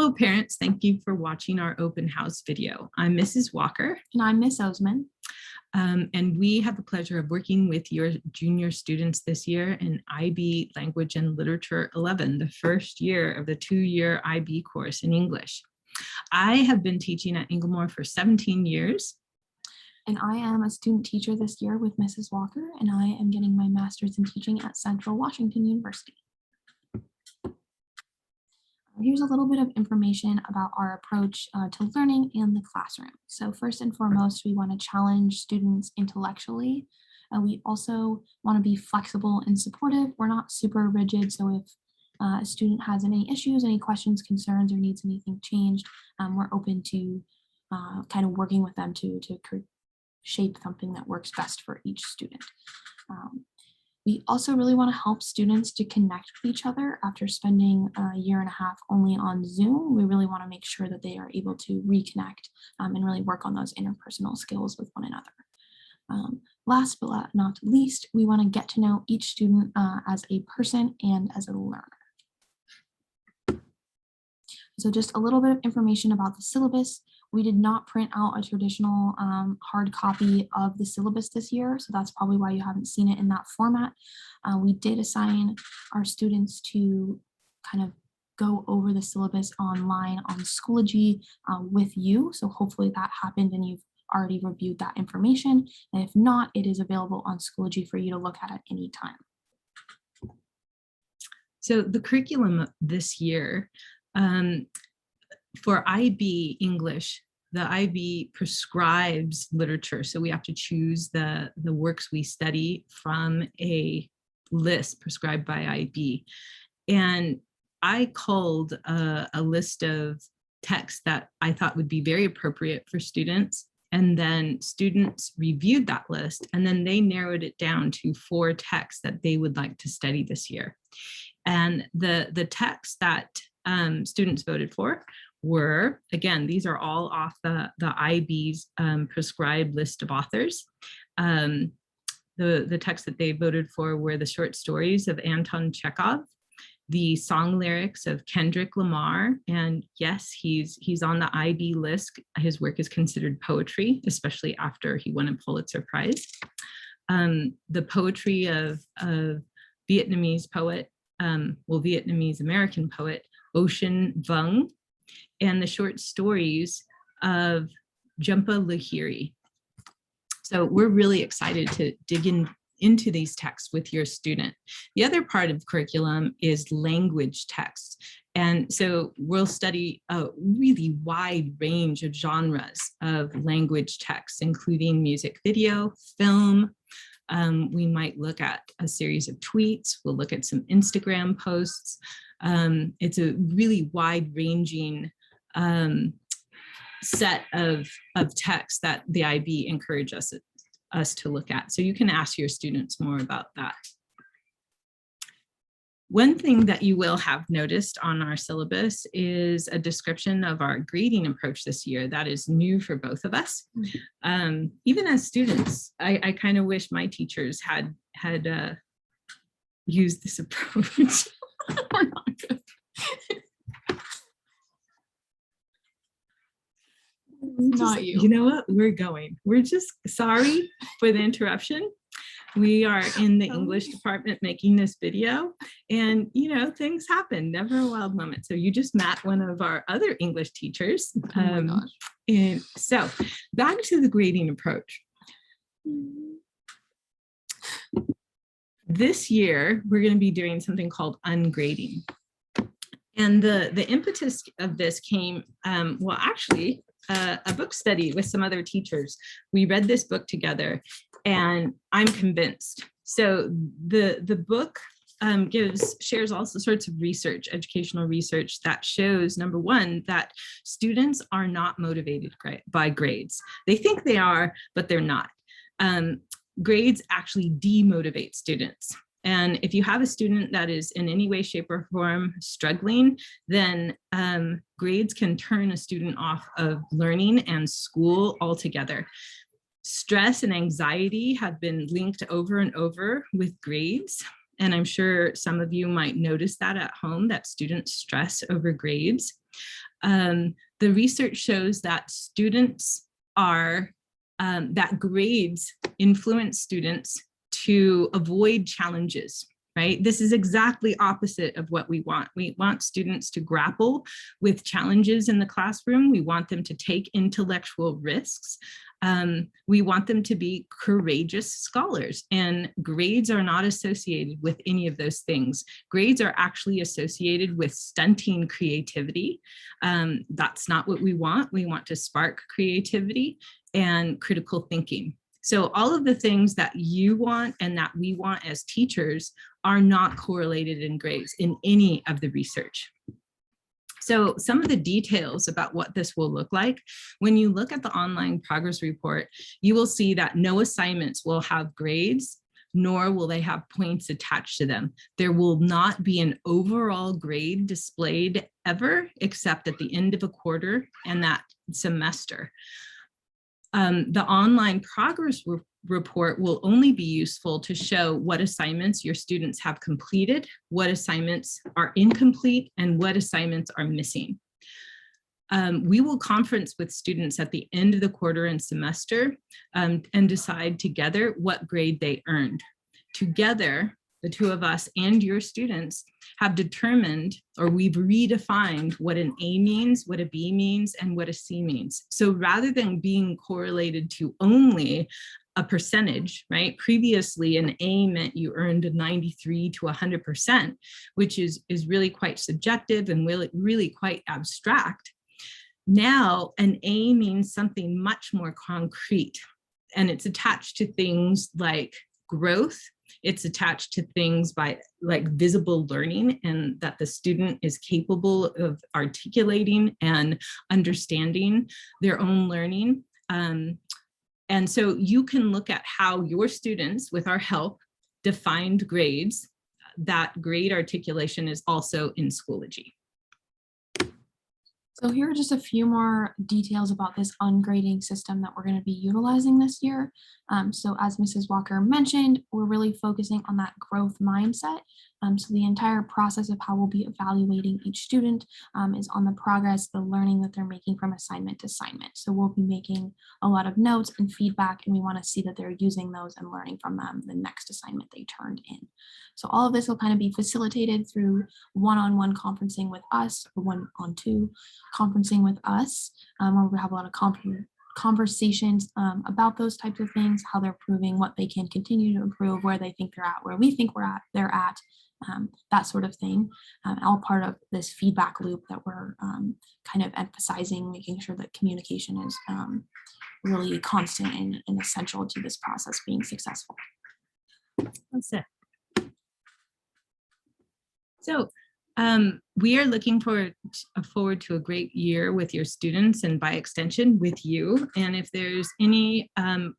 Hello parents, thank you for watching our open house video. I'm Mrs. Walker. And I'm Miss Osman. And we have the pleasure of working with your junior students this year in IB Language and Literature 11, the first year of the 2-year IB course in English. I have been teaching at Inglemoor for 17 years. And I am a student teacher this year with Mrs. Walker, and I am getting my master's in teaching at Central Washington University. Here's a little bit of information about our approach to learning in the classroom. So first and foremost, we want to challenge students intellectually. We also want to be flexible and supportive. We're not super rigid, so if a student has any issues, any questions, concerns, or needs anything changed, we're open to kind of working with them to shape something that works best for each student. We also really want to help students to connect with each other after spending a year and a half only on Zoom. We really want to make sure that they are able to reconnect and really work on those interpersonal skills with one another. Last but not least, we want to get to know each student as a person and as a learner. So just a little bit of information about the syllabus. We did not print out a traditional hard copy of the syllabus this year, so that's probably why you haven't seen it in that format. We did assign our students to kind of go over the syllabus online on Schoology with you, so hopefully that happened and you've already reviewed that information, and if not, it is available on Schoology for you to look at any time. So the curriculum this year, for IB English, the IB prescribes literature. So we have to choose the works we study from a list prescribed by IB. And I culled a list of texts that I thought would be very appropriate for students. And then students reviewed that list, and then they narrowed it down to 4 texts that they would like to study this year. And the texts that students voted for were, again, these are all off the IB's prescribed list of authors. The texts that they voted for were the short stories of Anton Chekhov, the song lyrics of Kendrick Lamar, and yes, he's on the IB list. His work is considered poetry, especially after he won a Pulitzer Prize. The poetry of Vietnamese poet, Vietnamese American poet, Ocean Vuong, and the short stories of Jhumpa Lahiri. So we're really excited to dig into these texts with your student. The other part of curriculum is language texts. And so we'll study a really wide range of genres of language texts, including music video, film. We might look at a series of tweets. We'll look at some Instagram posts. It's a really wide-ranging set of texts that the IB encourage us to look at. So you can ask your students more about that. One thing that you will have noticed on our syllabus is a description of our grading approach this year. That is new for both of us. Even as students, I kind of wish my teachers had used this approach. We're not good. Not you. You know what? We're going. We're just sorry for the interruption. We are in the English department making this video, and you know, things happen, never a wild moment. So you just met one of our other English teachers. Oh my gosh. And so back to the grading approach. This year, we're going to be doing something called ungrading. And the impetus of this came, well, actually, a book study with some other teachers. We read this book together, and I'm convinced. So the book shares all sorts of research, educational research that shows, number one, that students are not motivated by grades. They think they are, but they're not. Grades actually demotivate students. And if you have a student that is in any way, shape, or form struggling, then grades can turn a student off of learning and school altogether. Stress and anxiety have been linked over and over with grades. and I'm sure some of you might notice that at home, that students stress over grades. The research shows that students are, that grades influence students to avoid challenges, right? This is exactly opposite of what we want. We want students to grapple with challenges in the classroom. We want them to take intellectual risks. We want them to be courageous scholars, and grades are not associated with any of those things. Grades are actually associated with stunting creativity. That's not what we want. We want to spark creativity and critical thinking. So all of the things that you want and that we want as teachers are not correlated in grades in any of the research. So some of the details about what this will look like, when you look at the online progress report, you will see that no assignments will have grades, nor will they have points attached to them. There will not be an overall grade displayed ever, except at the end of a quarter and that semester. The online progress report will only be useful to show what assignments your students have completed, what assignments are incomplete, and what assignments are missing. We will conference with students at the end of the quarter and semester and decide together what grade they earned. Together, the two of us and your students have determined, or we've redefined what an A means, what a B means, and what a C means. So rather than being correlated to only a percentage, right? Previously, an A meant you earned 93 to 100%, which is really quite subjective and really quite abstract. Now, an A means something much more concrete, and it's attached to things like growth. It's attached to things by like visible learning, and that the student is capable of articulating and understanding their own learning. And so you can look at how your students, with our help, defined grades. That grade articulation is also in Schoology. So here are just a few more details about this ungrading system that we're going to be utilizing this year. So as Mrs. Walker mentioned, we're really focusing on that growth mindset. So the entire process of how we'll be evaluating each student is on the progress, the learning that they're making from assignment to assignment. So we'll be making a lot of notes and feedback, and we want to see that they're using those and learning from them the next assignment they turned in. So all of this will kind of be facilitated through one-on-one conferencing with us, or one-on-two conferencing with us, where we have a lot of conversations about those types of things, how they're improving, what they can continue to improve, where they think they're at, where we think they're at, that sort of thing. All part of this feedback loop that we're kind of emphasizing, making sure that communication is really constant and essential to this process being successful. That's it. So we are looking forward to a great year with your students, and by extension with you. And if there's any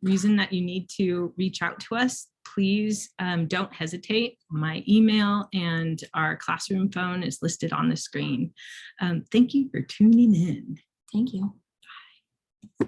reason that you need to reach out to us, please don't hesitate. My email and our classroom phone is listed on the screen. Thank you for tuning in. Thank you. Bye.